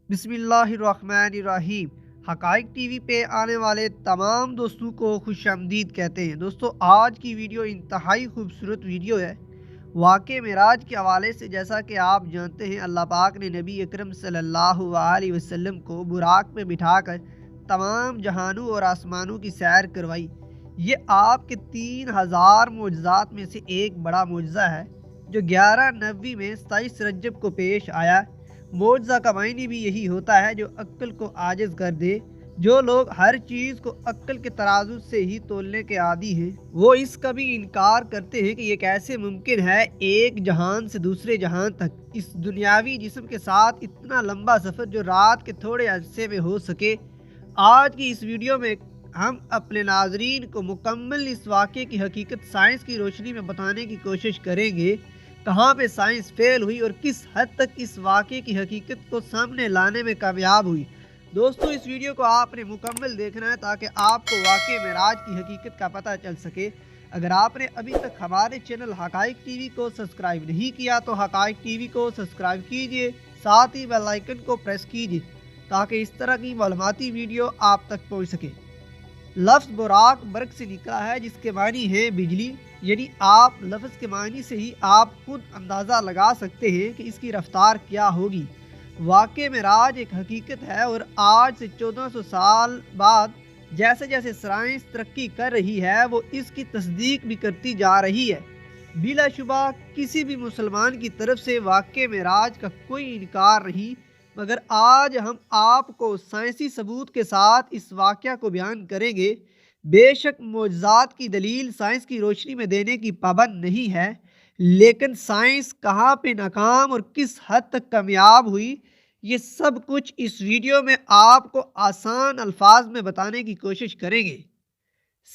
بسم اللہ الرحمن الرحیم۔ حقائق ٹی وی پہ آنے والے تمام دوستوں کو خوش آمدید کہتے ہیں۔ دوستو، آج کی ویڈیو انتہائی خوبصورت ویڈیو ہے واقع معراج کے حوالے سے۔ جیسا کہ آپ جانتے ہیں، اللہ پاک نے نبی اکرم صلی اللہ علیہ وسلم کو براق میں بٹھا کر تمام جہانوں اور آسمانوں کی سیر کروائی۔ یہ آپ کے 3000 معجزات میں سے ایک بڑا معجزہ ہے جو 11/9 میں 27 رجب کو پیش آیا۔ معجزہ کا معنی بھی یہی ہوتا ہے جو عقل کو عاجز کر دے۔ جو لوگ ہر چیز کو عقل کے ترازو سے ہی تولنے کے عادی ہیں، وہ اس کا بھی انکار کرتے ہیں کہ یہ کیسے ممکن ہے ایک جہان سے دوسرے جہان تک اس دنیاوی جسم کے ساتھ اتنا لمبا سفر جو رات کے تھوڑے عرصے میں ہو سکے۔ آج کی اس ویڈیو میں ہم اپنے ناظرین کو مکمل اس واقعے کی حقیقت سائنس کی روشنی میں بتانے کی کوشش کریں گے۔ کہاں پہ سائنس فیل ہوئی اور کس حد تک اس واقعے کی حقیقت کو سامنے لانے میں کامیاب ہوئی۔ دوستو، اس ویڈیو کو آپ نے مکمل دیکھنا ہے تاکہ آپ کو واقعہ معراج کی حقیقت کا پتہ چل سکے۔ اگر آپ نے ابھی تک ہمارے چینل حقائق ٹی وی کو سبسکرائب نہیں کیا تو حقائق ٹی وی کو سبسکرائب کیجئے، ساتھ ہی بیل آئیکن کو پریس کیجئے تاکہ اس طرح کی معلوماتی ویڈیو آپ تک پہنچ سکے۔ لفظ براق برق سے نکلا ہے جس کے معنی ہے بجلی، یعنی آپ لفظ کے معنی سے ہی آپ خود اندازہ لگا سکتے ہیں کہ اس کی رفتار کیا ہوگی۔ واقع معراج ایک حقیقت ہے اور آج سے 1400 سال بعد جیسے جیسے سائنس ترقی کر رہی ہے وہ اس کی تصدیق بھی کرتی جا رہی ہے۔ بلا شبہ کسی بھی مسلمان کی طرف سے واقع معراج کا کوئی انکار نہیں، مگر آج ہم آپ کو سائنسی ثبوت کے ساتھ اس واقعہ کو بیان کریں گے۔ بے شک معجزات کی دلیل سائنس کی روشنی میں دینے کی پابند نہیں ہے، لیکن سائنس کہاں پہ ناکام اور کس حد تک کامیاب ہوئی، یہ سب کچھ اس ویڈیو میں آپ کو آسان الفاظ میں بتانے کی کوشش کریں گے۔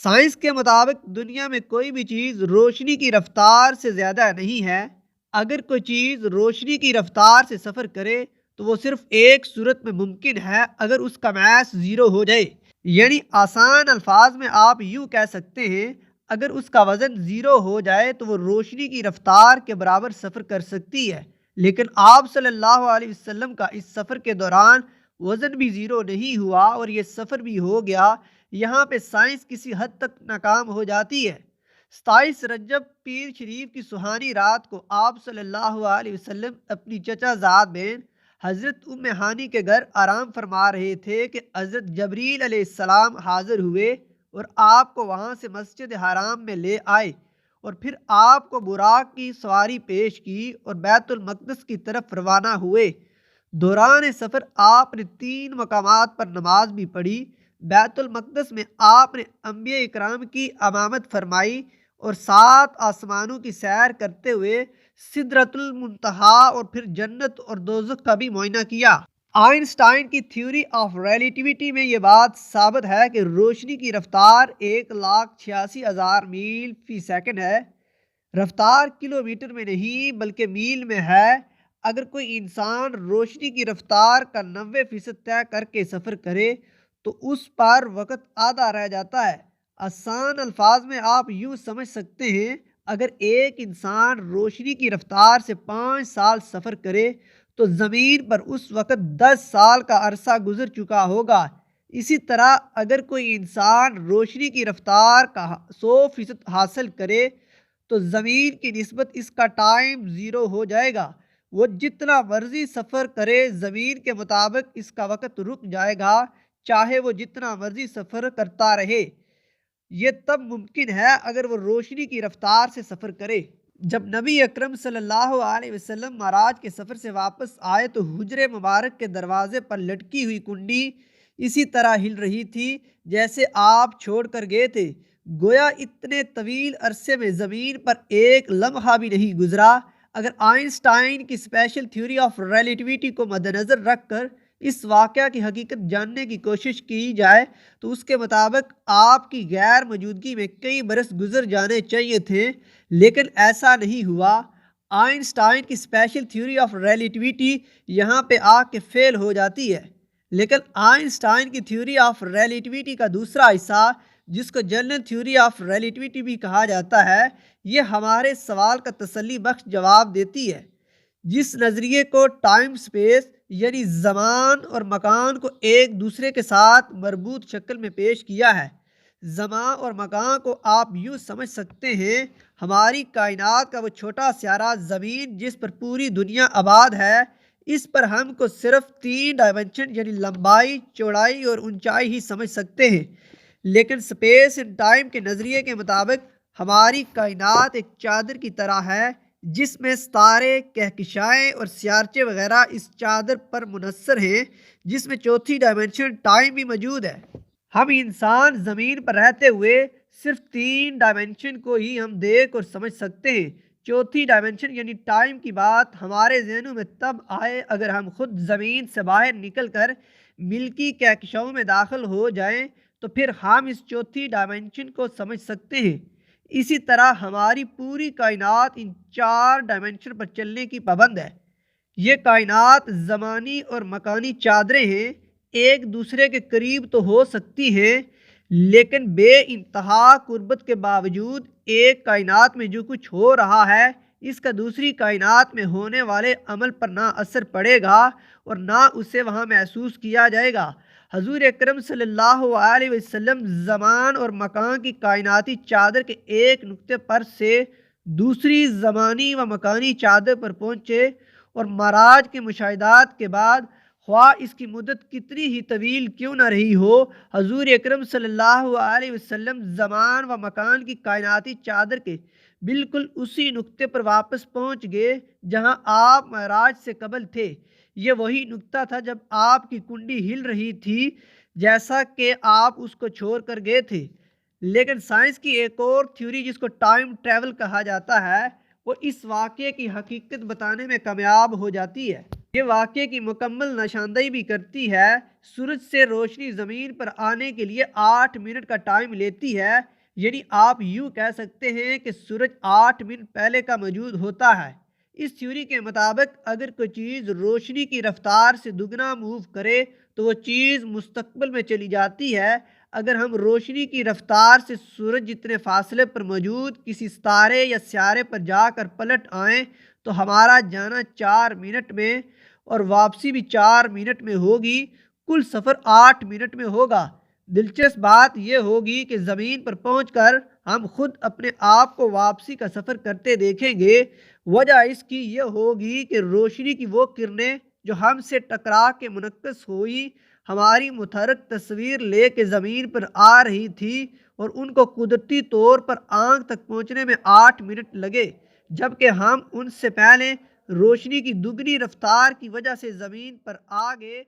سائنس کے مطابق دنیا میں کوئی بھی چیز روشنی کی رفتار سے زیادہ نہیں ہے۔ اگر کوئی چیز روشنی کی رفتار سے سفر کرے تو وہ صرف ایک صورت میں ممکن ہے، اگر اس کا میث 0 ہو جائے۔ یعنی آسان الفاظ میں آپ یوں کہہ سکتے ہیں، اگر اس کا وزن 0 ہو جائے تو وہ روشنی کی رفتار کے برابر سفر کر سکتی ہے۔ لیکن آپ صلی اللہ علیہ وسلم کا اس سفر کے دوران وزن بھی 0 نہیں ہوا اور یہ سفر بھی ہو گیا۔ یہاں پہ سائنس کسی حد تک ناکام ہو جاتی ہے۔ 27 رجب پیر شریف کی سہانی رات کو آپ صلی اللہ علیہ وسلم اپنی چچا زاد بہن حضرت ام ہانی کے گھر آرام فرما رہے تھے کہ حضرت جبریل علیہ السلام حاضر ہوئے اور آپ کو وہاں سے مسجد حرام میں لے آئے اور پھر آپ کو براق کی سواری پیش کی اور بیت المقدس کی طرف روانہ ہوئے۔ دوران سفر آپ نے 3 مقامات پر نماز بھی پڑھی۔ بیت المقدس میں آپ نے انبیاء اکرام کی امامت فرمائی اور 7 آسمانوں کی سیر کرتے ہوئے سدرۃ المنتہا اور پھر جنت اور دوزخ کا بھی معائنہ کیا۔ آئنسٹائن کی تھیوری آف ریلیٹیوٹی میں یہ بات ثابت ہے کہ روشنی کی رفتار 1,86,000 میل فی سیکنڈ ہے۔ رفتار کلومیٹر میں نہیں بلکہ میل میں ہے۔ اگر کوئی انسان روشنی کی رفتار کا 90% طے کر کے سفر کرے تو اس پر وقت آدھا رہ جاتا ہے۔ آسان الفاظ میں آپ یوں سمجھ سکتے ہیں، اگر ایک انسان روشنی کی رفتار سے 5 سال سفر کرے تو زمین پر اس وقت 10 سال کا عرصہ گزر چکا ہوگا۔ اسی طرح اگر کوئی انسان روشنی کی رفتار کا 100% حاصل کرے تو زمین کی نسبت اس کا ٹائم 0 ہو جائے گا۔ وہ جتنا مرضی سفر کرے زمین کے مطابق اس کا وقت رک جائے گا، چاہے وہ جتنا مرضی سفر کرتا رہے۔ یہ تب ممکن ہے اگر وہ روشنی کی رفتار سے سفر کرے۔ جب نبی اکرم صلی اللہ علیہ وسلم معراج کے سفر سے واپس آئے تو حجرے مبارک کے دروازے پر لٹکی ہوئی کنڈی اسی طرح ہل رہی تھی جیسے آپ چھوڑ کر گئے تھے۔ گویا اتنے طویل عرصے میں زمین پر ایک لمحہ بھی نہیں گزرا۔ اگر آئنسٹائن کی اسپیشل تھیوری آف ریلیٹیوٹی کو مد نظر رکھ کر اس واقعہ کی حقیقت جاننے کی کوشش کی جائے تو اس کے مطابق آپ کی غیر موجودگی میں کئی برس گزر جانے چاہیے تھے، لیکن ایسا نہیں ہوا۔ آئنسٹائن کی اسپیشل تھیوری آف ریلیٹیوٹی یہاں پہ آ کے فیل ہو جاتی ہے۔ لیکن آئنسٹائن کی تھیوری آف ریلیٹیوٹی کا دوسرا حصہ جس کو جنرل تھیوری آف ریلیٹیوٹی بھی کہا جاتا ہے، یہ ہمارے سوال کا تسلی بخش جواب دیتی ہے۔ جس نظریے کو ٹائم سپیس یعنی زمان اور مکان کو ایک دوسرے کے ساتھ مربوط شکل میں پیش کیا ہے۔ زمان اور مکان کو آپ یوں سمجھ سکتے ہیں، ہماری کائنات کا وہ چھوٹا سیارہ زمین جس پر پوری دنیا آباد ہے، اس پر ہم کو صرف 3 ڈائمنشن یعنی لمبائی، چوڑائی اور اونچائی ہی سمجھ سکتے ہیں، لیکن اسپیس اینڈ ٹائم کے نظریے کے مطابق ہماری کائنات ایک چادر کی طرح ہے، جس میں ستارے، کہکشائیں اور سیارچے وغیرہ اس چادر پر منحصر ہیں، جس میں چوتھی ڈائمنشن ٹائم بھی موجود ہے۔ ہم انسان زمین پر رہتے ہوئے صرف 3 ڈائمنشن کو ہی ہم دیکھ اور سمجھ سکتے ہیں۔ چوتھی ڈائمنشن یعنی ٹائم کی بات ہمارے ذہنوں میں تب آئے اگر ہم خود زمین سے باہر نکل کر ملکی کہکشاؤں میں داخل ہو جائیں، تو پھر ہم اس چوتھی ڈائمنشن کو سمجھ سکتے ہیں۔ اسی طرح ہماری پوری کائنات ان 4 ڈائمنشن پر چلنے کی پابند ہے۔ یہ کائنات زمانی اور مکانی چادریں ہیں، ایک دوسرے کے قریب تو ہو سکتی ہیں، لیکن بے انتہا قربت کے باوجود ایک کائنات میں جو کچھ ہو رہا ہے، اس کا دوسری کائنات میں ہونے والے عمل پر نہ اثر پڑے گا اور نہ اسے وہاں محسوس کیا جائے گا۔ حضور اکرم صلی اللہ علیہ وسلم زمان اور مکان کی کائناتی چادر کے ایک نقطے پر سے دوسری زمانی و مکانی چادر پر پہنچے، اور معراج کے مشاہدات کے بعد خواہ اس کی مدت کتنی ہی طویل کیوں نہ رہی ہو، حضور اکرم صلی اللہ علیہ وسلم زمان و مکان کی کائناتی چادر کے بالکل اسی نقطے پر واپس پہنچ گئے جہاں آپ معراج سے قبل تھے۔ یہ وہی نقطہ تھا جب آپ کی کنڈی ہل رہی تھی، جیسا کہ آپ اس کو چھوڑ کر گئے تھے۔ لیکن سائنس کی ایک اور تھیوری جس کو ٹائم ٹریول کہا جاتا ہے، وہ اس واقعے کی حقیقت بتانے میں کامیاب ہو جاتی ہے۔ یہ واقعے کی مکمل نشاندہی بھی کرتی ہے۔ سورج سے روشنی زمین پر آنے کے لیے 8 منٹ کا ٹائم لیتی ہے، یعنی آپ یوں کہہ سکتے ہیں کہ سورج 8 منٹ پہلے کا موجود ہوتا ہے۔ اس تھیوری کے مطابق اگر کوئی چیز روشنی کی رفتار سے دگنا موو کرے تو وہ چیز مستقبل میں چلی جاتی ہے۔ اگر ہم روشنی کی رفتار سے سورج جتنے فاصلے پر موجود کسی ستارے یا سیارے پر جا کر پلٹ آئیں تو ہمارا جانا 4 منٹ میں اور واپسی بھی 4 منٹ میں ہوگی، کل سفر 8 منٹ میں ہوگا۔ دلچسپ بات یہ ہوگی کہ زمین پر پہنچ کر ہم خود اپنے آپ کو واپسی کا سفر کرتے دیکھیں گے۔ وجہ اس کی یہ ہوگی کہ روشنی کی وہ کرنیں جو ہم سے ٹکرا کے منعکس ہوئی، ہماری متحرک تصویر لے کے زمین پر آ رہی تھی، اور ان کو قدرتی طور پر آنکھ تک پہنچنے میں 8 منٹ لگے، جبکہ ہم ان سے پہلے روشنی کی دگنی رفتار کی وجہ سے زمین پر آ گئے۔